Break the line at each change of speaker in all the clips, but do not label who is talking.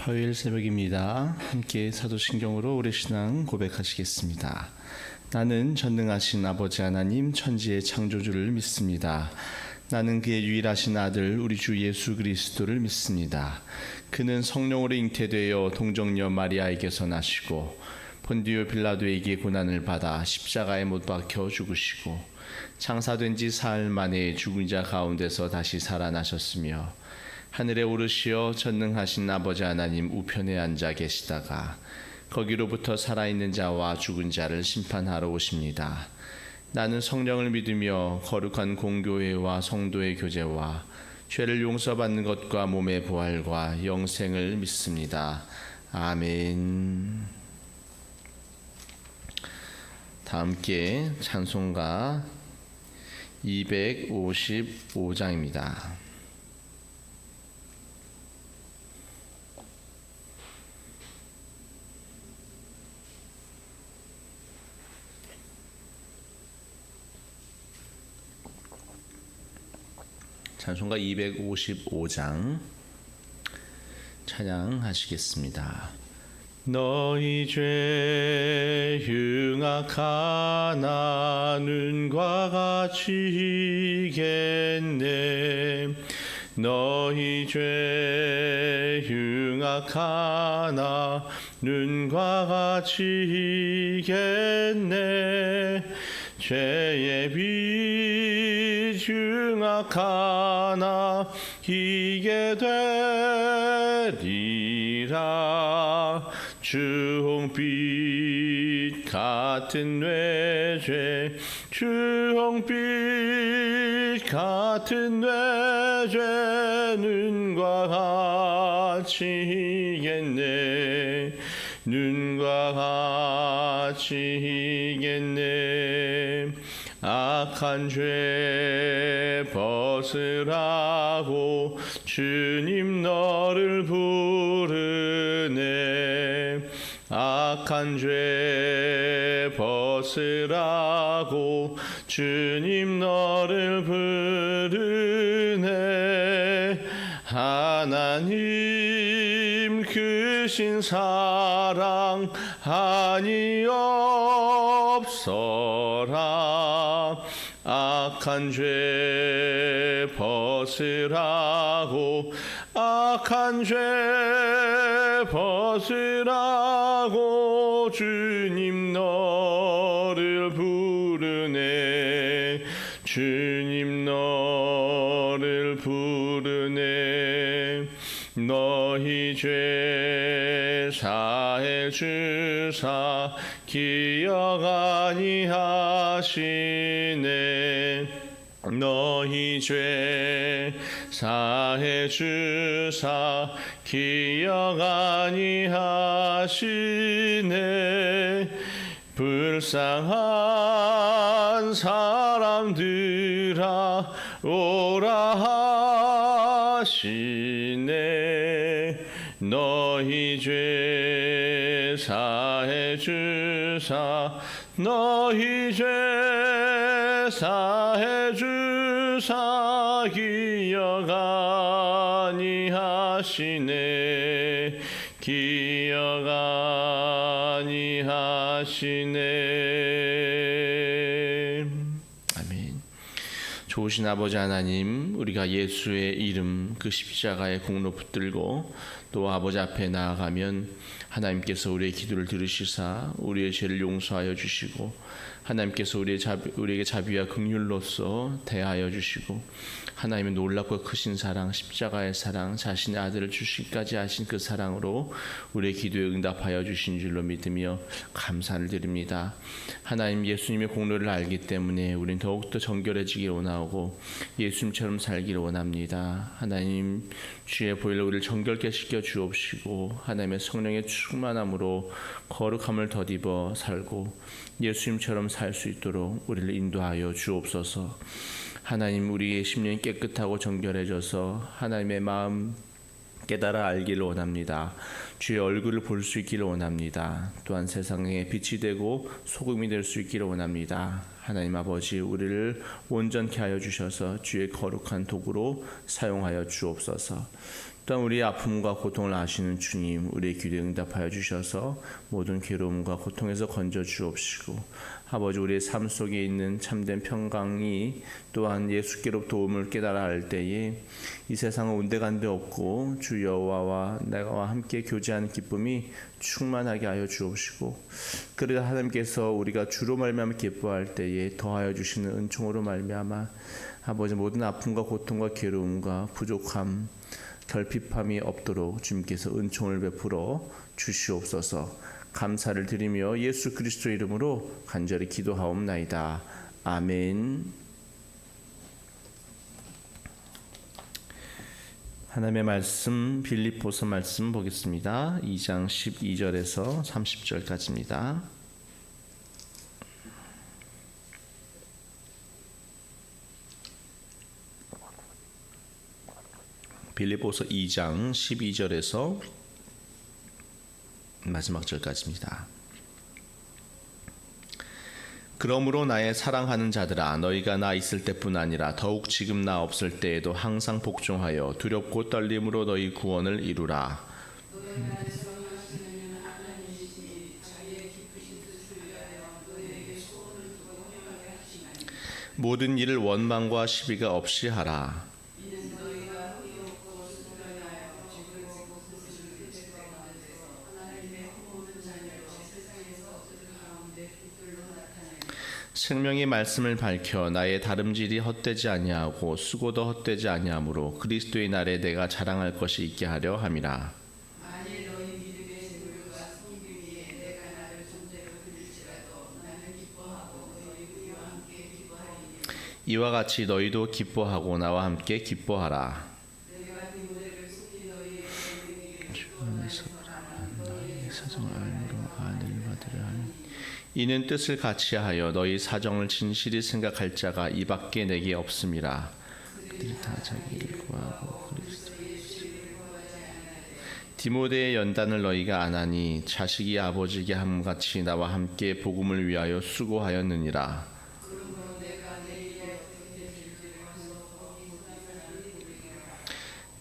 화요일 새벽입니다. 함께 사도신경으로 우리 신앙 고백하시겠습니다. 나는 전능하신 아버지 하나님 천지의 창조주를 믿습니다. 나는 그의 유일하신 아들 우리 주 예수 그리스도를 믿습니다. 그는 성령으로 잉태되어 동정녀 마리아에게서 나시고 본디오 빌라도에게 고난을 받아 십자가에 못 박혀 죽으시고 장사된 지 사흘 만에 죽은 자 가운데서 다시 살아나셨으며 하늘에 오르시어 전능하신 아버지 하나님 우편에 앉아 계시다가 거기로부터 살아있는 자와 죽은 자를 심판하러 오십니다. 나는 성령을 믿으며 거룩한 공교회와 성도의 교제와 죄를 용서받는 것과 몸의 부활과 영생을 믿습니다. 아멘. 다 함께 찬송가 255장입니다. 찬송가 255장 찬양하시겠습니다. 너희 죄 흉악하나 눈과 같이 이겠네. 너희 죄 흉악하나 눈과 같이 이겠네. 죄의 빛 흉악하나 이게 되리라. 주홍빛 같은 뇌죄 주홍빛 같은 뇌죄 눈과 같이 이겠네. 눈과 같이 이겠네. 악한 죄 벗으라고 주님 너를 부르네. 악한 죄 벗으라고 주님 너를 부르네. 하나님 크신 사랑 아니 없어라. 악한 죄 벗으라고 악한 죄 벗으라고 주님 너를 부르네. 주님 너를 부르네. 너희 죄 사해 주사 기억 아니하시네. 너희 죄 사해 주사 기억 아니하시네. 불쌍한 사람들아 오라 하시네. 너희 죄 사해 주사 너희 죄 사해 주사 기억 아니하시네. 기억 아니하시네. 아멘. 좋으신 아버지 하나님, 우리가 예수의 이름 그 십자가의 공로 붙들고 또 아버지 앞에 나아가면 하나님께서 우리의 기도를 들으시사 우리의 죄를 용서하여 주시고 하나님께서 우리에게 자비와 긍휼로서 대하여 주시고 하나님의 놀랍고 크신 사랑, 십자가의 사랑, 자신의 아들을 주시기까지 하신 그 사랑으로 우리의 기도에 응답하여 주신 줄로 믿으며 감사를 드립니다. 하나님, 예수님의 공로를 알기 때문에 우리는 더욱더 정결해지길 원하고 예수님처럼 살기를 원합니다. 하나님, 주의 보혈로 우리를 정결케 시켜 주옵시고 하나님의 성령의 충만함으로 거룩함을 덧입어 살고 예수님처럼 살 수 있도록 우리를 인도하여 주옵소서. 하나님, 우리의 심령이 깨끗하고 정결해져서 하나님의 마음 깨달아 알기를 원합니다. 주의 얼굴을 볼 수 있기를 원합니다. 또한 세상에 빛이 되고 소금이 될 수 있기를 원합니다. 하나님 아버지, 우리를 온전케 하여 주셔서 주의 거룩한 도구로 사용하여 주옵소서. 또한 우리의 아픔과 고통을 아시는 주님, 우리의 기도에 응답하여 주셔서 모든 괴로움과 고통에서 건져 주옵시고, 아버지, 우리의 삶 속에 있는 참된 평강이 또한 예수께로 도움을 깨달아 할 때에 이 세상은 온데간데 없고 주 여호와와 나와 함께 교제하는 기쁨이 충만하게 하여 주옵시고, 그러다 하나님께서 우리가 주로 말미암아 기뻐할 때에 더하여 주시는 은총으로 말미암아 아버지, 모든 아픔과 고통과 괴로움과 부족함, 결핍함이 없도록 주님께서 은총을 베풀어 주시옵소서. 감사를 드리며 예수 그리스도의 이름으로 간절히 기도하옵나이다. 아멘. 하나님의 말씀, 빌립보서 말씀 보겠습니다. 2장 12절에서 30절까지입니다. 빌립보서 2장 12절에서 마지막 절까지입니다. 그러므로 나의 사랑하는 자들아, 너희가 나 있을 때뿐 아니라 더욱 지금 나 없을 때에도 항상 복종하여 두렵고 떨림으로 너희 구원을 이루라. 모든 일을 원망과 시비가 없이 하라. 생명의 말씀을 밝혀 나의 다름질이 헛되지 아니하고 수고도 헛되지 아니하므로 그리스도의 날에 내가 자랑할 것이 있게 하려 함이라. 이와 같이 너희도 기뻐하고 나와 함께 기뻐하라. 이는 뜻을 같이 하여 너희 사정을 진실히 생각할 자가 이밖에 내게 없음이라. 그들이 다 자기를 구하고 그리스도. 디모데의 연단을 너희가 아나니 자식이 아버지에게 함같이 나와 함께 복음을 위하여 수고하였느니라.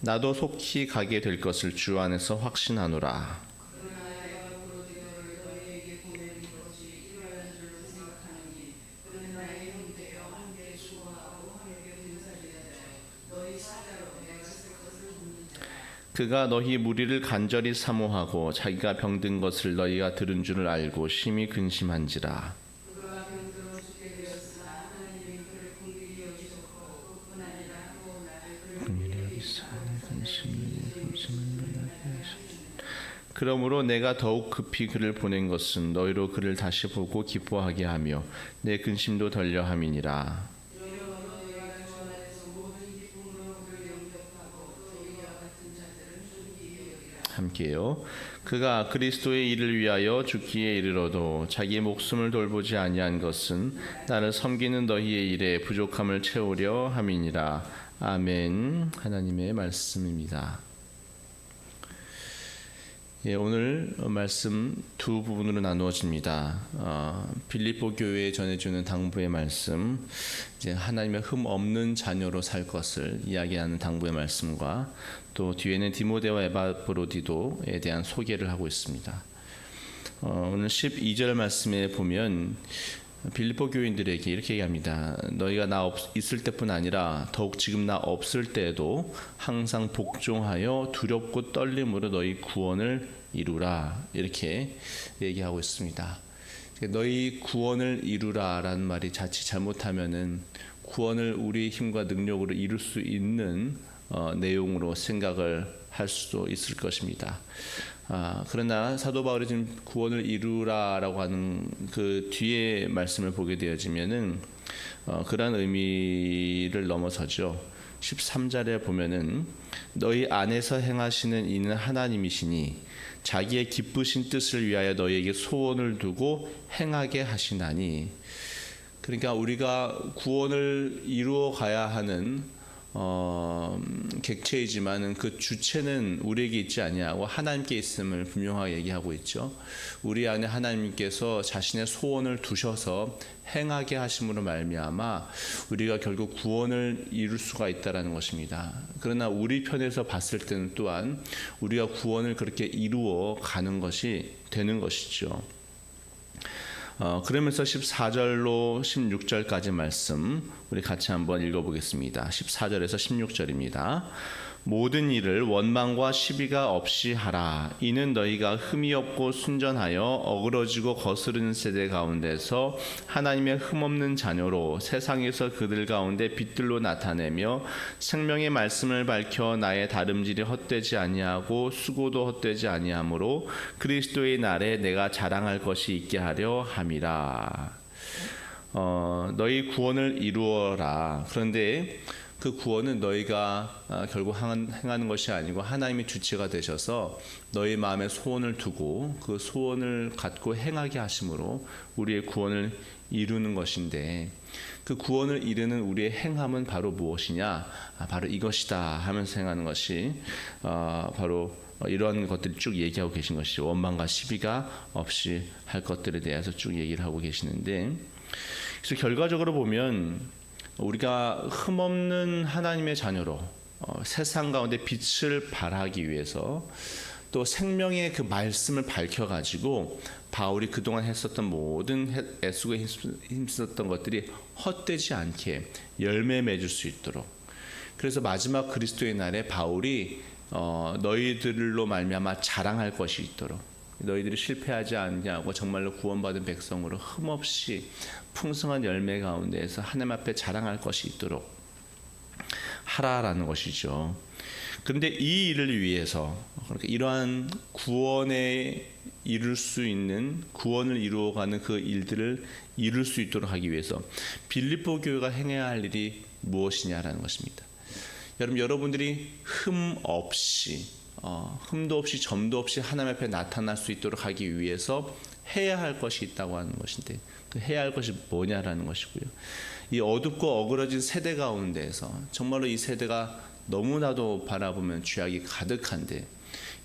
나도 속히 가게 될 것을 주 안에서 확신하노라. 그가 너희 무리를 간절히 사모하고 자기가 병든 것을 너희가 들은 줄을 알고 심히 근심한지라. 그러므로 내가 더욱 급히 그를 보낸 것은 너희로 그를 다시 보고 기뻐하게 하며 내 근심도 덜려 함이니라. 함께요. 그가 그리스도의 일을 위하여 죽기에 이르러도 자기의 목숨을 돌보지 아니한 것은 나를 섬기는 너희의 일에 부족함을 채우려 함이니라. 아멘. 하나님의 말씀입니다. 오늘 말씀 두 부분으로 나누어집니다. 빌립보 교회에 전해주는 당부의 말씀, 이제 하나님의 흠 없는 자녀로 살 것을 이야기하는 당부의 말씀과 또 뒤에는 디모데와 에바브로디도에 대한 소개를 하고 있습니다. 오늘 12절 말씀에 보면 빌립보 교인들에게 이렇게 얘기합니다. 너희가 나 있을 때뿐 아니라 더욱 지금 나 없을 때에도 항상 복종하여 두렵고 떨림으로 너희 구원을 이루라, 이렇게 얘기하고 있습니다. 너희 구원을 이루라라는 말이 자칫 잘못하면은 구원을 우리 힘과 능력으로 이룰 수 있는 내용으로 생각을 할 수도 있을 것입니다. 그러나 사도 바울이 지금 구원을 이루라라고 하는 그 뒤에 말씀을 보게 되어지면은 그러한 의미를 넘어서죠. 13절에 보면은 너희 안에서 행하시는 이는 하나님이시니 자기의 기쁘신 뜻을 위하여 너희에게 소원을 두고 행하게 하시나니. 그러니까 우리가 구원을 이루어 가야 하는 객체이지만은 그 주체는 우리에게 있지 아니하고 하나님께 있음을 분명하게 얘기하고 있죠. 우리 안에 하나님께서 자신의 소원을 두셔서 행하게 하심으로 말미암아 우리가 결국 구원을 이룰 수가 있다라는 것입니다. 그러나 우리 편에서 봤을 때는 또한 우리가 구원을 그렇게 이루어 가는 것이 되는 것이죠. 그러면서 14절로 16절까지 말씀 우리 같이 한번 읽어보겠습니다. 14절에서 16절입니다. 모든 일을 원망과 시비가 없이 하라. 이는 너희가 흠이 없고 순전하여 어그러지고 거스르는 세대 가운데서 하나님의 흠없는 자녀로 세상에서 그들 가운데 빛들로 나타내며 생명의 말씀을 밝혀 나의 다름질이 헛되지 아니하고 수고도 헛되지 아니하므로 그리스도의 날에 내가 자랑할 것이 있게 하려 함이라. 너희 구원을 이루어라. 그런데 그 구원은 너희가 결국 행하는 것이 아니고 하나님의 주체가 되셔서 너희 마음에 소원을 두고 그 소원을 갖고 행하게 하심으로 우리의 구원을 이루는 것인데, 그 구원을 이루는 우리의 행함은 바로 무엇이냐? 바로 이것이다 하면서 행하는 것이 바로 이러한 것들을 쭉 얘기하고 계신 것이죠. 원망과 시비가 없이 할 것들에 대해서 쭉 얘기를 하고 계시는데, 그래서 결과적으로 보면 우리가 흠없는 하나님의 자녀로 세상 가운데 빛을 발하기 위해서 또 생명의 그 말씀을 밝혀가지고 바울이 그동안 했었던 모든 애쓰고 힘썼던 것들이 헛되지 않게 열매 맺을 수 있도록, 그래서 마지막 그리스도의 날에 바울이 너희들로 말미암아 자랑할 것이 있도록, 너희들이 실패하지 않냐고 정말로 구원받은 백성으로 흠없이 풍성한 열매 가운데에서 하나님 앞에 자랑할 것이 있도록 하라라는 것이죠. 그런데 이 일을 위해서, 그러니까 이러한 구원에 이룰 수 있는, 구원을 이루어가는 그 일들을 이룰 수 있도록 하기 위해서 빌립보 교회가 행해야 할 일이 무엇이냐라는 것입니다. 여러분들이 흠 없이 흠도 없이 점도 없이 하나님 앞에 나타날 수 있도록 하기 위해서 해야 할 것이 있다고 하는 것인데, 그 해야 할 것이 뭐냐라는 것이고요. 이 어둡고 어그러진 세대 가운데에서 정말로 이 세대가 너무나도 바라보면 죄악이 가득한데,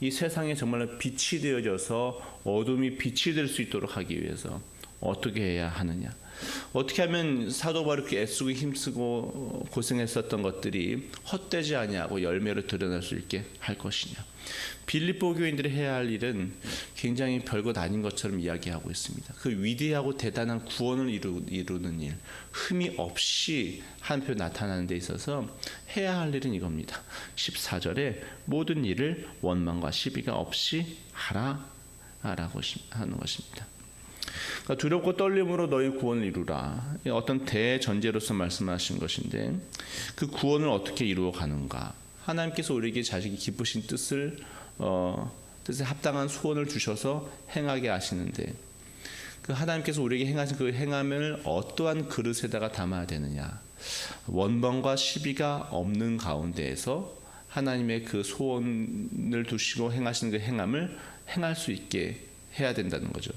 이 세상에 정말로 빛이 되어져서 어둠이 빛이 될 수 있도록 하기 위해서 어떻게 해야 하느냐? 어떻게 하면 사도 바울이 이렇게 애쓰고 힘쓰고 고생했었던 것들이 헛되지 아니하고 열매로 드러날 수 있게 할 것이냐? 빌립보 교인들이 해야 할 일은 굉장히 별것 아닌 것처럼 이야기하고 있습니다. 그 위대하고 대단한 구원을 이루는 일, 흠이 없이 한편 나타나는 데 있어서 해야 할 일은 이겁니다. 14절에 모든 일을 원망과 시비가 없이 하라라고 하는 것입니다. 그러니까 두렵고 떨림으로 너희 구원을 이루라. 어떤 대전제로서 말씀하신 것인데, 그 구원을 어떻게 이루어 가는가? 하나님께서 우리에게 자신이 기쁘신 뜻에 합당한 소원을 주셔서 행하게 하시는데, 그 하나님께서 우리에게 행하신 그 행함을 어떠한 그릇에다가 담아야 되느냐? 원망과 시비가 없는 가운데에서 하나님의 그 소원을 두시고 행하시는 그 행함을 행할 수 있게 해야 된다는 거죠.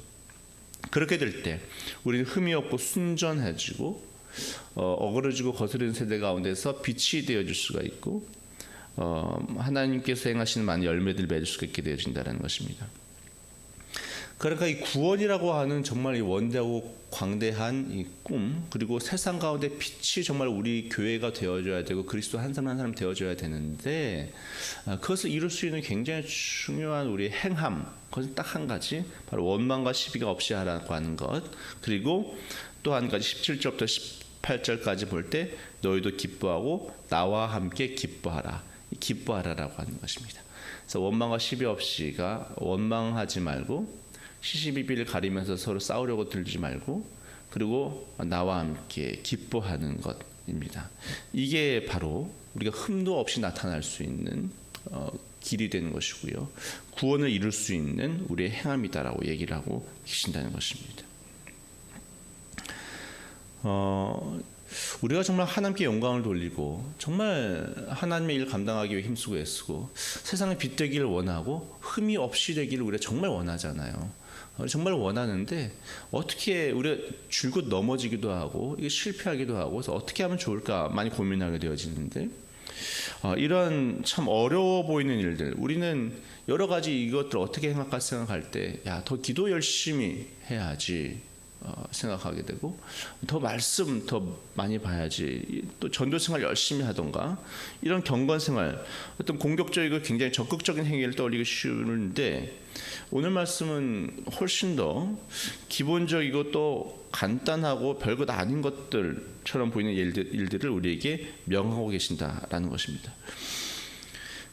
그렇게 될 때 우리는 흠이 없고 순전해지고 어그러지고 거스르는 세대 가운데서 빛이 되어줄 수가 있고, 하나님께서 행하시는 많은 열매들을 맺을 수가 있게 되어진다는 것입니다. 그러니까 이 구원이라고 하는 정말 이 원대하고 광대한 이 꿈, 그리고 세상 가운데 빛이 정말 우리 교회가 되어줘야 되고 그리스도 한 사람 한 사람 되어줘야 되는데, 그것을 이룰 수 있는 굉장히 중요한 우리의 행함, 그것은 딱 한 가지, 바로 원망과 시비가 없이 하라고 하는 것. 그리고 또 한 가지 17절부터 18절까지 볼 때 너희도 기뻐하고 나와 함께 기뻐하라, 기뻐하라라고 하는 것입니다. 그래서 원망과 시비 없이가 원망하지 말고 시시비비를 가리면서 서로 싸우려고 들지 말고, 그리고 나와 함께 기뻐하는 것입니다. 이게 바로 우리가 흠도 없이 나타날 수 있는 길이 되는 것이고요, 구원을 이룰 수 있는 우리의 행함이다라고 얘기를 하고 계신다는 것입니다. 우리가 정말 하나님께 영광을 돌리고 정말 하나님의 일을 감당하기 위해 힘쓰고 애쓰고 세상에 빛되기를 원하고 흠이 없이 되기를 우리가 정말 원하잖아요. 정말 원하는데 어떻게 우리가 줄곧 넘어지기도 하고 이게 실패하기도 하고, 그래서 어떻게 하면 좋을까 많이 고민하게 되어지는데, 이런 참 어려워 보이는 일들, 우리는 여러 가지 이것들 어떻게 생각할 때, 더 기도 열심히 해야지 생각하게 되고, 더 말씀 더 많이 봐야지, 또 전도 생활 열심히 하던가, 이런 경건 생활, 어떤 공격적이고 굉장히 적극적인 행위를 떠올리기 쉬운데, 오늘 말씀은 훨씬 더 기본적이고 또 간단하고 별것 아닌 것들처럼 보이는 일들을 우리에게 명하고 계신다라는 것입니다.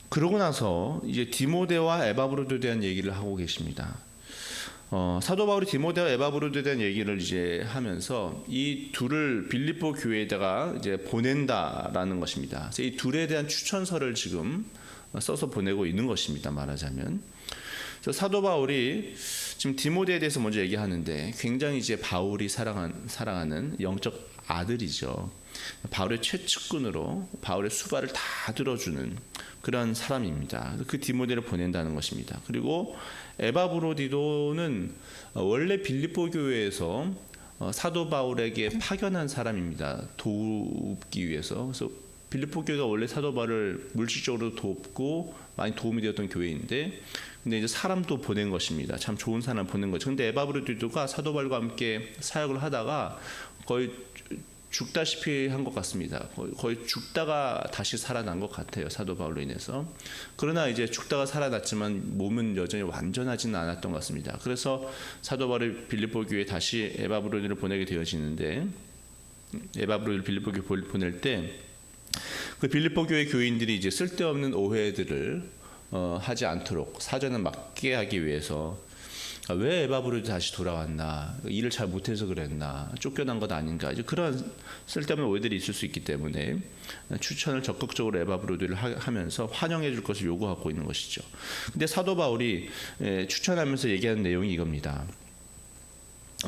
그러고 나서 이제 디모데와 에바브로드에 대한 얘기를 하고 계십니다. 사도 바울이 디모데와 에바브로드에 대한 얘기를 이제 하면서 이 둘을 빌립보 교회에다가 이제 보낸다라는 것입니다. 그래서 이 둘에 대한 추천서를 지금 써서 보내고 있는 것입니다. 말하자면. 사도 바울이 지금 디모데에 대해서 먼저 얘기하는데, 굉장히 이제 바울이 사랑하는 영적 아들이죠. 바울의 최측근으로 바울의 수발을 다 들어주는 그런 사람입니다. 그 디모데를 보낸다는 것입니다. 그리고 에바브로디도는 원래 빌립보 교회에서 사도 바울에게 파견한 사람입니다. 돕기 위해서. 그래서 빌립보 교회가 원래 사도 바울을 물질적으로 돕고 많이 도움이 되었던 교회인데, 근데 이제 사람도 보낸 것입니다. 참 좋은 사람 보낸 거죠. 근데 에바브로디도가 사도 바울과 함께 사역을 하다가 거의 죽다시피 한 것 같습니다. 거의 죽다가 다시 살아난 것 같아요. 사도 바울로 인해서. 그러나 이제 죽다가 살아났지만 몸은 여전히 완전하지는 않았던 것 같습니다. 그래서 사도 바울이 빌립보 교회에 다시 에바브로디를 보내게 되어지는데, 에바브로디를 빌립보 교회에 보낼 때 그 빌립보 교회 교인들이 이제 쓸데없는 오해들을 하지 않도록 사전을 막게 하기 위해서, 왜 에바브로디 다시 돌아왔나, 일을 잘 못해서 그랬나, 쫓겨난 것 아닌가, 이제 그런 쓸데없는 오해들이 있을 수 있기 때문에 추천을 적극적으로 에바브로디를 하면서 환영해 줄 것을 요구하고 있는 것이죠. 근데 사도 바울이 추천하면서 얘기하는 내용이 이겁니다.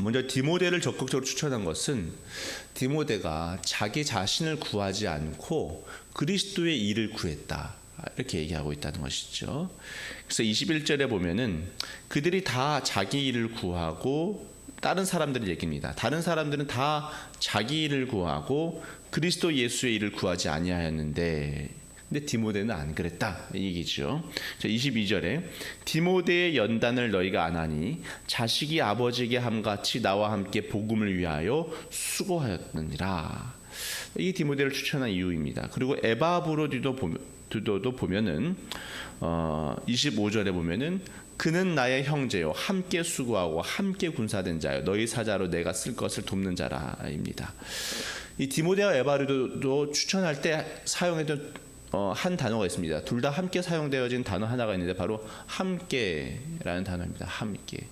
먼저 디모데를 적극적으로 추천한 것은, 디모데가 자기 자신을 구하지 않고 그리스도의 일을 구했다, 이렇게 얘기하고 있다는 것이죠. 그래서 21절에 보면은 그들이 다 자기 일을 구하고, 다른 사람들의 얘기입니다. 다른 사람들은 다 자기 일을 구하고 그리스도 예수의 일을 구하지 아니하였는데, 근데 디모데는 안 그랬다, 이 얘기죠. 22절에 디모데의 연단을 너희가 안 하니 자식이 아버지에게 함같이 나와 함께 복음을 위하여 수고하였느니라. 이 디모데를 추천한 이유입니다. 그리고 에바브로디도 보면은 25절에 보면은 그는 나의 형제요 함께 수고하고 함께 군사된 자요 너희 사자로 내가 쓸 것을 돕는 자라입니다. 이 디모데와 에바브로디도 추천할 때 사용했던 한 단어가 있습니다. 둘 다 함께 사용되어진 단어 하나가 있는데, 바로 함께라는 단어입니다. 함께.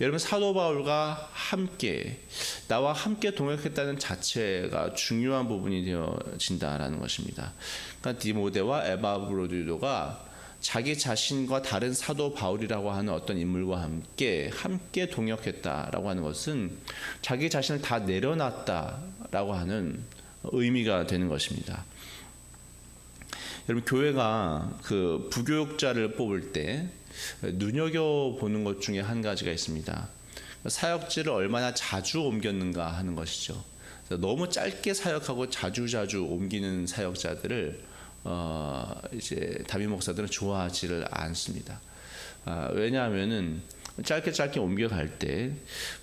여러분, 사도 바울과 함께, 나와 함께 동역했다는 자체가 중요한 부분이 되어진다라는 것입니다. 그러니까 디모데와 에바브로디도가 자기 자신과 다른 사도 바울이라고 하는 어떤 인물과 함께 동역했다라고 하는 것은 자기 자신을 다 내려놨다라고 하는 의미가 되는 것입니다. 여러분, 교회가 그 부교육자를 뽑을 때 눈여겨보는 것 중에 한 가지가 있습니다. 사역지를 얼마나 자주 옮겼는가 하는 것이죠. 너무 짧게 사역하고 자주 옮기는 사역자들을 이제 담임 목사들은 좋아하지를 않습니다. 왜냐하면은 짧게 옮겨갈 때,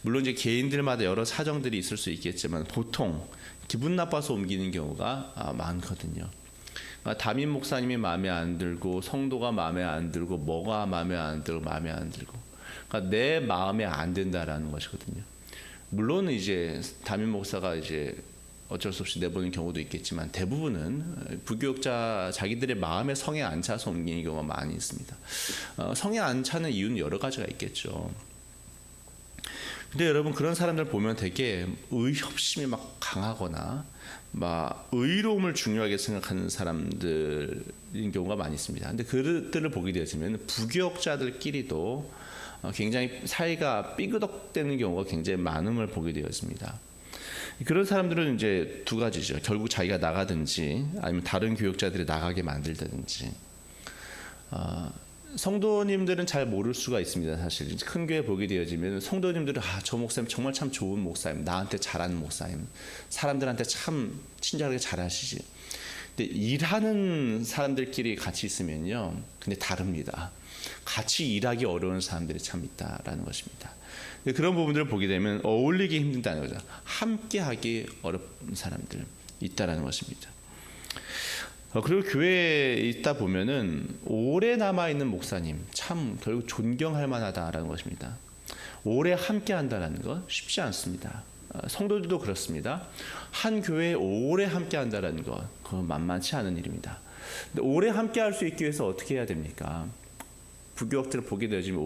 물론 이제 개인들마다 여러 사정들이 있을 수 있겠지만 보통 기분 나빠서 옮기는 경우가 많거든요. 담임 목사님이 마음에 안 들고, 성도가 마음에 안 들고, 뭐가 마음에 안 들고, 그러니까 내 마음에 안 든다라는 것이거든요. 물론 이제 담임 목사가 이제 어쩔 수 없이 내보는 경우도 있겠지만, 대부분은 부교육자 자기들의 마음에 성에 안 차서 옮기는 경우가 많이 있습니다. 성에 안 차는 이유는 여러 가지가 있겠죠. 근데 여러분, 그런 사람들 보면 되게 의협심이 막 강하거나 막 의로움을 중요하게 생각하는 사람들인 경우가 많이 있습니다. 근데 그들을 보게 되어지면 부교육자들끼리도 굉장히 사이가 삐그덕대는 경우가 굉장히 많음을 보게 되었습니다. 그런 사람들은 이제 두 가지죠. 결국 자기가 나가든지 아니면 다른 교육자들이 나가게 만들든지. 성도님들은 잘 모를 수가 있습니다. 사실 큰 교회 보게 되어지면 성도님들은 저 목사님 정말 참 좋은 목사님, 나한테 잘하는 목사님, 사람들한테 참 친절하게 잘하시지. 근데 일하는 사람들끼리 같이 있으면요, 근데 다릅니다. 같이 일하기 어려운 사람들이 참 있다라는 것입니다. 그런 부분들을 보게 되면 어울리기 힘든다는 거죠. 함께하기 어려운 사람들 있다라는 것입니다. 그리고 교회에 있다 보면은 오래 남아 있는 목사님 참 결국 존경할 만하다라는 것입니다. 오래 함께한다라는 것 쉽지 않습니다. 성도들도 그렇습니다. 한 교회에 오래 함께한다라는 것 그건 만만치 않은 일입니다. 근데 오래 함께할 수 있기 위해서 어떻게 해야 됩니까? 부교육들을 보게 되지만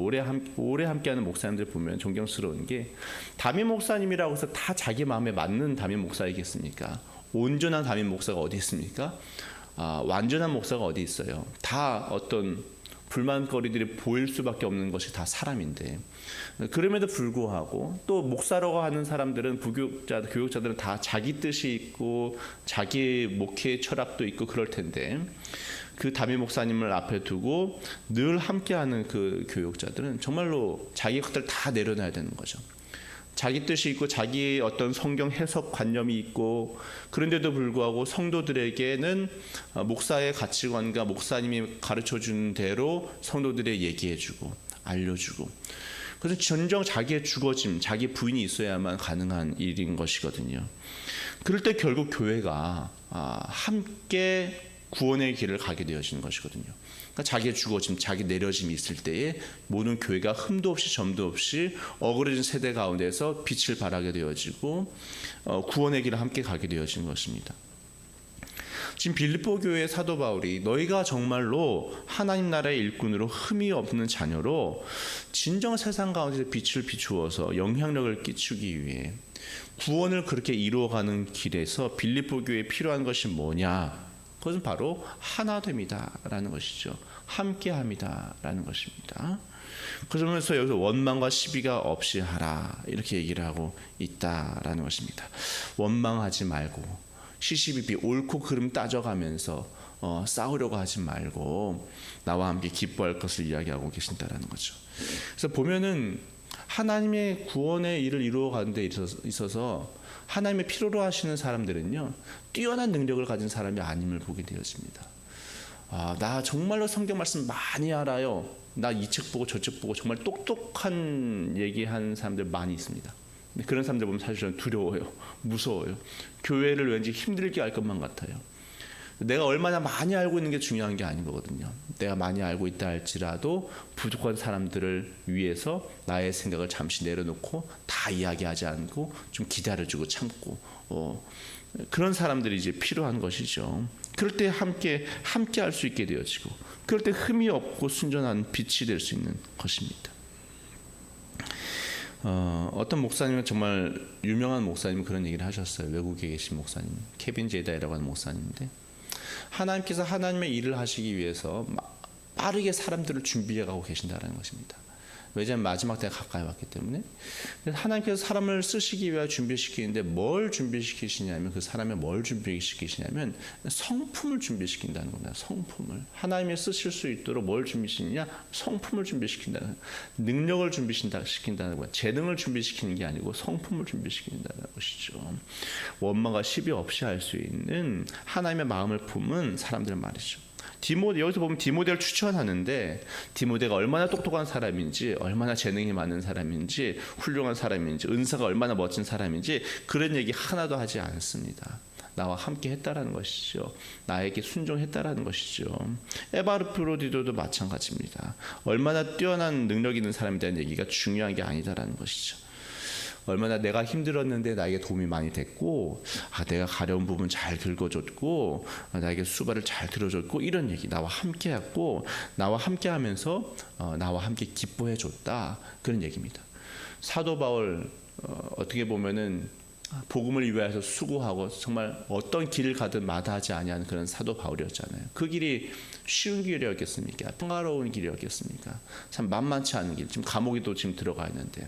오래 함께하는 목사님들 보면 존경스러운 게 담임 목사님이라고 해서 다 자기 마음에 맞는 담임 목사이겠습니까? 온전한 담임 목사가 어디 있습니까? 완전한 목사가 어디 있어요? 다 어떤 불만거리들이 보일 수밖에 없는 것이 다 사람인데 그럼에도 불구하고 또 목사라고 하는 사람들은 교육자들은 다 자기 뜻이 있고 자기 목회 철학도 있고 그럴 텐데 그 담임 목사님을 앞에 두고 늘 함께하는 그 교육자들은 정말로 자기 것들 다 내려놔야 되는 거죠. 자기 뜻이 있고 자기 어떤 성경 해석 관념이 있고 그런데도 불구하고 성도들에게는 목사의 가치관과 목사님이 가르쳐주는 대로 성도들에게 얘기해주고 알려주고 그래서 전정 자기의 주거짐, 자기 부인이 있어야만 가능한 일인 것이거든요. 그럴 때 결국 교회가 함께 구원의 길을 가게 되어지는 것이거든요. 그러니까 자기의 주거짐, 자기 내려짐이 있을 때에 모든 교회가 흠도 없이 점도 없이 어그러진 세대 가운데서 빛을 발하게 되어지고 구원의 길을 함께 가게 되어지는 것입니다. 지금 빌립보 교회의 사도 바울이 너희가 정말로 하나님 나라의 일꾼으로 흠이 없는 자녀로 진정 세상 가운데 빛을 비추어서 영향력을 끼치기 위해 구원을 그렇게 이루어가는 길에서 빌립보 교회에 필요한 것이 뭐냐? 그것은 바로 하나됨이다라는 것이죠. 함께함이다라는 것입니다. 그러면서 여기서 원망과 시비가 없이 하라 이렇게 얘기를 하고 있다라는 것입니다. 원망하지 말고 시시비비 옳고 그름 따져가면서 싸우려고 하지 말고 나와 함께 기뻐할 것을 이야기하고 계신다라는 거죠. 그래서 보면은 하나님의 구원의 일을 이루어가는 데 있어서 하나님의 필요로 하시는 사람들은요 뛰어난 능력을 가진 사람이 아님을 보게 되었습니다. 나 정말로 성경 말씀 많이 알아요. 나 이 책 보고 저 책 보고 정말 똑똑한 얘기하는 사람들 많이 있습니다. 근데 그런 사람들 보면 사실 저는 두려워요. 무서워요. 교회를 왠지 힘들게 할 것만 같아요. 내가 얼마나 많이 알고 있는 게 중요한 게 아닌 거거든요. 내가 많이 알고 있다 할지라도 부족한 사람들을 위해서 나의 생각을 잠시 내려놓고 다 이야기하지 않고 좀 기다려주고 참고 그런 사람들이 이제 필요한 것이죠. 그럴 때 함께 할 수 있게 되어지고 그럴 때 흠이 없고 순전한 빛이 될 수 있는 것입니다. 어떤 목사님은 정말 유명한 목사님은 그런 얘기를 하셨어요. 외국에 계신 목사님 케빈 제다이라고 하는 목사님인데 하나님께서 하나님의 일을 하시기 위해서 빠르게 사람들을 준비해가고 계신다는 것입니다. 왜냐하면 마지막 때가 가까이 왔기 때문에 하나님께서 사람을 쓰시기 위해 준비시키는데 뭘 준비시키시냐면 그 사람의 뭘 준비시키시냐면 성품을 준비시킨다는 겁니다. 성품을 하나님이 쓰실 수 있도록 뭘 준비시키냐 성품을 준비시킨다는 능력을 준비시킨다는 거예요. 재능을 준비시키는 게 아니고 성품을 준비시킨다는 것이죠. 원망과 시비 없이 할 수 있는 하나님의 마음을 품은 사람들 말이죠. 여기서 보면 디모데를 추천하는데 디모데가 얼마나 똑똑한 사람인지 얼마나 재능이 많은 사람인지 훌륭한 사람인지 은사가 얼마나 멋진 사람인지 그런 얘기 하나도 하지 않습니다. 나와 함께 했다라는 것이죠. 나에게 순종했다라는 것이죠. 에바르프로디도도 마찬가지입니다. 얼마나 뛰어난 능력 있는 사람에 대한 얘기가 중요한 게 아니다라는 것이죠. 얼마나 내가 힘들었는데 나에게 도움이 많이 됐고 내가 가려운 부분 잘 긁어줬고 나에게 수발을 잘 들어줬고 이런 얘기 나와 함께했고 나와 함께하면서 나와 함께 기뻐해줬다 그런 얘기입니다. 사도 바울 어떻게 보면은 복음을 위하여서 수고하고 정말 어떤 길을 가든 마다하지 아니하는 그런 사도 바울이었잖아요. 그 길이 쉬운 길이었겠습니까? 평화로운 길이었겠습니까? 참 만만치 않은 길. 지금 감옥에도 지금 들어가 있는데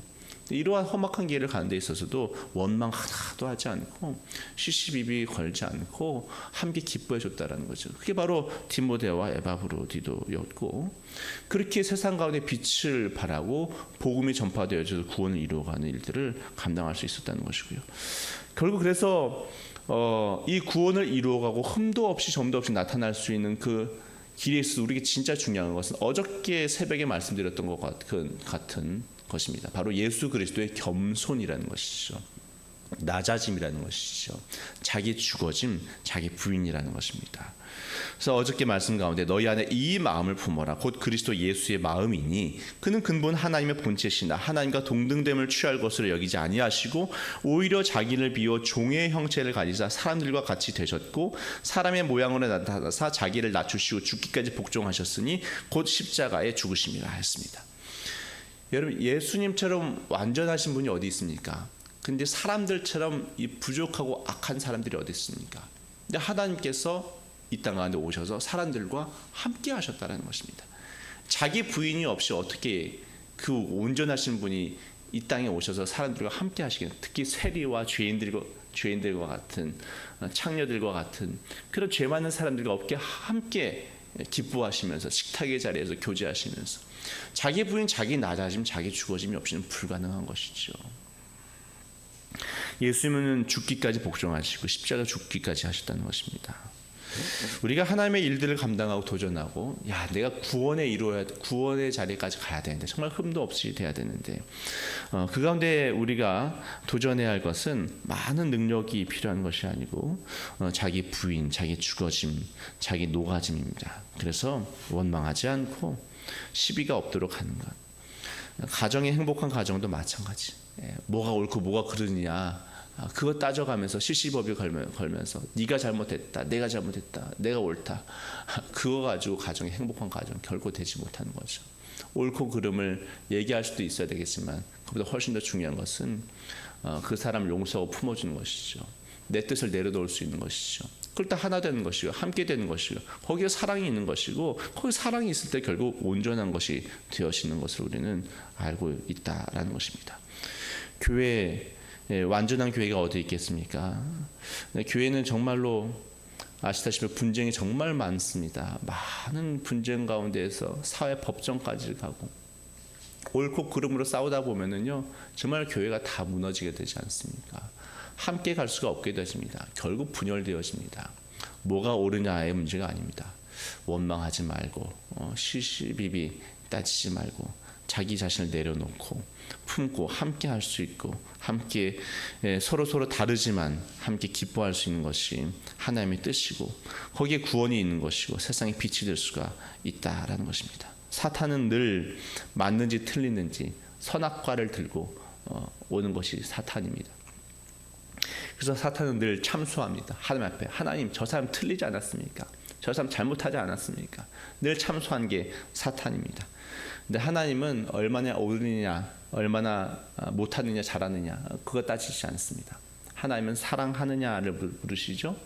이러한 험악한 길을 가는 데 있어서도 원망 하나도 하지 않고 시시비비 걸지 않고 함께 기뻐해 줬다라는 거죠. 그게 바로 디모데와 에바브로디도였고 그렇게 세상 가운데 빛을 발하고 복음이 전파되어져서 구원을 이루어가는 일들을 감당할 수 있었다는 것이고요. 결국 그래서 이 구원을 이루어가고 흠도 없이 점도 없이 나타날 수 있는 그 길에 있어서 우리에게 진짜 중요한 것은 어저께 새벽에 말씀드렸던 것 같은 것입니다. 바로 예수 그리스도의 겸손이라는 것이죠. 낮아짐이라는 것이죠. 자기 죽어짐, 자기 부인이라는 것입니다. 그래서 어저께 말씀 가운데 너희 안에 이 마음을 품어라. 곧 그리스도 예수의 마음이니 그는 근본 하나님의 본체시나 하나님과 동등됨을 취할 것으로 여기지 아니하시고 오히려 자기를 비워 종의 형체를 가지사 사람들과 같이 되셨고 사람의 모양으로 나타나사 자기를 낮추시고 죽기까지 복종하셨으니 곧 십자가에 죽으심이라 했습니다. 여러분, 예수님처럼 완전하신 분이 어디 있습니까? 근데 사람들처럼 이 부족하고 악한 사람들이 어디 있습니까? 근데 하나님께서 이 땅 가운데 오셔서 사람들과 함께 하셨다는 것입니다. 자기 부인이 없이 어떻게 그 온전하신 분이 이 땅에 오셔서 사람들과 함께 하시겠어요? 특히 세리와 죄인들과 같은 창녀들과 같은 그런 죄 많은 사람들과 함께 기뻐하시면서 식탁의 자리에서 교제하시면서 자기 부인, 자기 낮아짐, 자기 죽어짐이 없이는 불가능한 것이죠. 예수님은 죽기까지 복종하시고 십자가 죽기까지 하셨다는 것입니다. 우리가 하나님의 일들을 감당하고 도전하고 내가 구원의 자리까지 가야 되는데 정말 흠도 없이 돼야 되는데 그 가운데 우리가 도전해야 할 것은 많은 능력이 필요한 것이 아니고 자기 부인, 자기 죽어짐, 자기 노가짐입니다. 그래서 원망하지 않고 시비가 없도록 하는 것. 가정의 행복한 가정도 마찬가지. 뭐가 옳고 뭐가 그르느냐 그거 따져가면서 시시법을 걸면서 네가 잘못했다, 내가 잘못했다, 내가 옳다, 그거 가지고 가정이 행복한 가정 결코 되지 못하는 거죠. 옳고 그름을 얘기할 수도 있어야 되겠지만 그보다 훨씬 더 중요한 것은 그 사람을 용서하고 품어주는 것이죠. 내 뜻을 내려놓을 수 있는 것이죠. 그럴 때 하나 되는 것이고 함께 되는 것이고 거기에 사랑이 있는 것이고 거기 사랑이 있을 때 결국 온전한 것이 되어지는 것을 우리는 알고 있다라는 것입니다. 완전한 교회가 어디 있겠습니까? 교회는 정말로 아시다시피 분쟁이 정말 많습니다. 많은 분쟁 가운데에서 사회 법정까지 가고 옳고 그름으로 싸우다 보면은요 정말 교회가 다 무너지게 되지 않습니까? 함께 갈 수가 없게 되십니다. 결국 분열되어집니다. 뭐가 옳으냐의 문제가 아닙니다. 원망하지 말고 시시비비 따지지 말고 자기 자신을 내려놓고 품고 함께 할 수 있고 함께 서로 다르지만 함께 기뻐할 수 있는 것이 하나님의 뜻이고 거기에 구원이 있는 것이고 세상에 빛이 될 수가 있다라는 것입니다. 사탄은 늘 맞는지 틀리는지 선악과를 들고 오는 것이 사탄입니다. 그래서 사탄은 늘 참소합니다. 하나님 앞에 하나님 저 사람 틀리지 않았습니까? 저 사람 잘못하지 않았습니까? 늘 참소한 게 사탄입니다. 근데 하나님은 얼마나 옳으느냐 얼마나 못하느냐 잘하느냐 그거 따지지 않습니다. 하나님은 사랑하느냐를 물으시죠.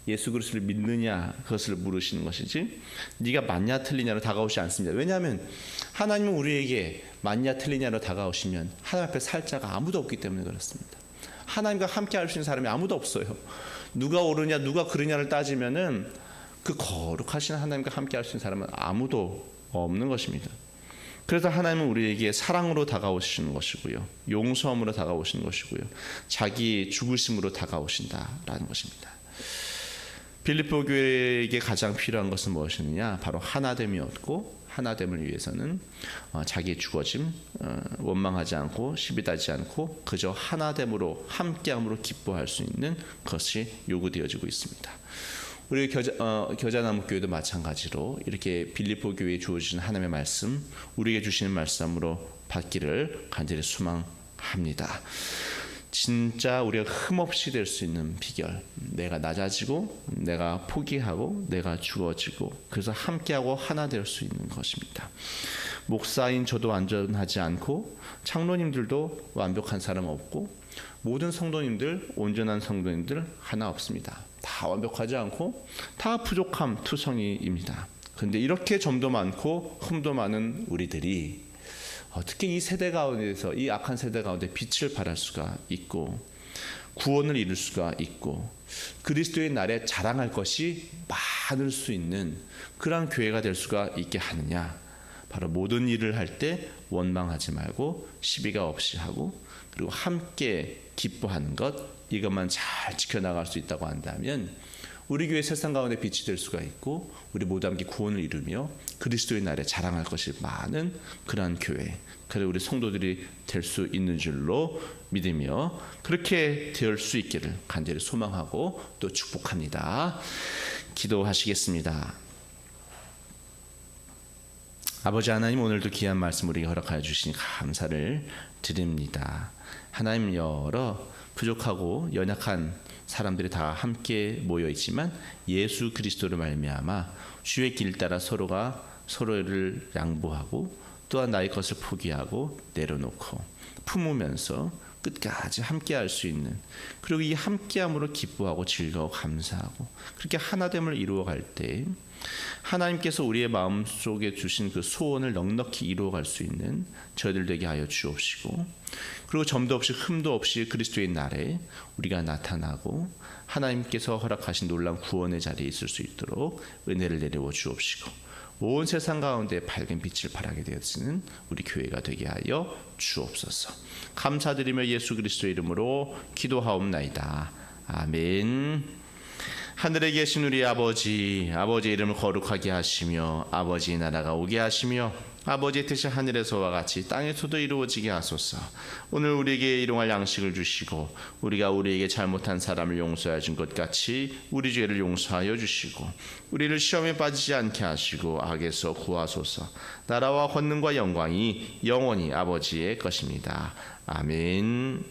예수 그리스도를 믿느냐 그것을 물으시는 것이지 네가 맞냐 틀리냐로 다가오지 않습니다. 왜냐하면 하나님은 우리에게 맞냐 틀리냐로 다가오시면 하나님 앞에 살 자가 아무도 없기 때문에 그렇습니다. 하나님과 함께 할 수 있는 사람이 아무도 없어요. 누가 옳으냐 누가 그르냐를 따지면은 그 거룩하신 하나님과 함께 할 수 있는 사람은 아무도 없는 것입니다. 그래서 하나님은 우리에게 사랑으로 다가오시는 것이고요, 용서함으로 다가오시는 것이고요, 자기 죽으심으로 다가오신다라는 것입니다. 빌립보 교회에게 가장 필요한 것은 무엇이느냐? 바로 하나됨이었고 하나됨을 위해서는 자기의 죽어짐, 원망하지 않고 시비하지 않고 그저 하나됨으로 함께함으로 기뻐할 수 있는 것이 요구되어지고 있습니다. 우리 겨자나무 교회도 마찬가지로 이렇게 빌립보 교회에 주어지는 하나님의 말씀, 우리에게 주시는 말씀으로 받기를 간절히 소망합니다. 진짜 우리가 흠없이 될 수 있는 비결, 내가 낮아지고 내가 포기하고 내가 죽어지고 그래서 함께하고 하나 될 수 있는 것입니다. 목사인 저도 완전하지 않고 장로님들도 완벽한 사람 없고 모든 성도님들, 온전한 성도님들 하나 없습니다. 다 완벽하지 않고 다 부족함 투성이입니다. 그런데 이렇게 점도 많고 흠도 많은 우리들이 어떻게 이 세대 가운데서 이 악한 세대 가운데 빛을 발할 수가 있고 구원을 이룰 수가 있고 그리스도의 날에 자랑할 것이 많을 수 있는 그러한 교회가 될 수가 있게 하느냐? 바로 모든 일을 할 때 원망하지 말고 시비가 없이 하고 그리고 함께 기뻐하는 것, 이것만 잘 지켜나갈 수 있다고 한다면 우리 교회 세상 가운데 빛이 될 수가 있고 우리 모두 함께 구원을 이루며 그리스도의 날에 자랑할 것이 많은 그러한 교회, 그리고 우리 성도들이 될 수 있는 줄로 믿으며 그렇게 될 수 있기를 간절히 소망하고 또 축복합니다. 기도하시겠습니다. 아버지 하나님, 오늘도 귀한 말씀 우리에게 허락하여 주시니 감사를 드립니다. 하나님, 여러 부족하고 연약한 사람들이 다 함께 모여 있지만 예수 그리스도를 말미암아 주의 길 따라 서로가 서로를 양보하고 또한 나의 것을 포기하고 내려놓고 품으면서 끝까지 함께할 수 있는, 그리고 이 함께함으로 기뻐하고 즐거워 감사하고 그렇게 하나됨을 이루어갈 때 하나님께서 우리의 마음속에 주신 그 소원을 넉넉히 이루어갈 수 있는 저희들 되게 하여 주옵시고, 그리고 점도 없이 흠도 없이 그리스도의 날에 우리가 나타나고 하나님께서 허락하신 놀라운 구원의 자리에 있을 수 있도록 은혜를 내려 주옵시고 온 세상 가운데 밝은 빛을 발하게 되어지는 우리 교회가 되게 하여 주옵소서. 감사드리며 예수 그리스도의 이름으로 기도하옵나이다. 아멘. 하늘에 계신 우리 아버지, 아버지의 이름을 거룩하게 하시며 아버지의 나라가 오게 하시며 아버지의 뜻이 하늘에서와 같이 땅에서도 이루어지게 하소서. 오늘 우리에게 일용할 양식을 주시고 우리가 우리에게 잘못한 사람을 용서해 준 것 같이 우리 죄를 용서하여 주시고 우리를 시험에 빠지지 않게 하시고 악에서 구하소서. 나라와 권능과 영광이 영원히 아버지의 것입니다. 아멘.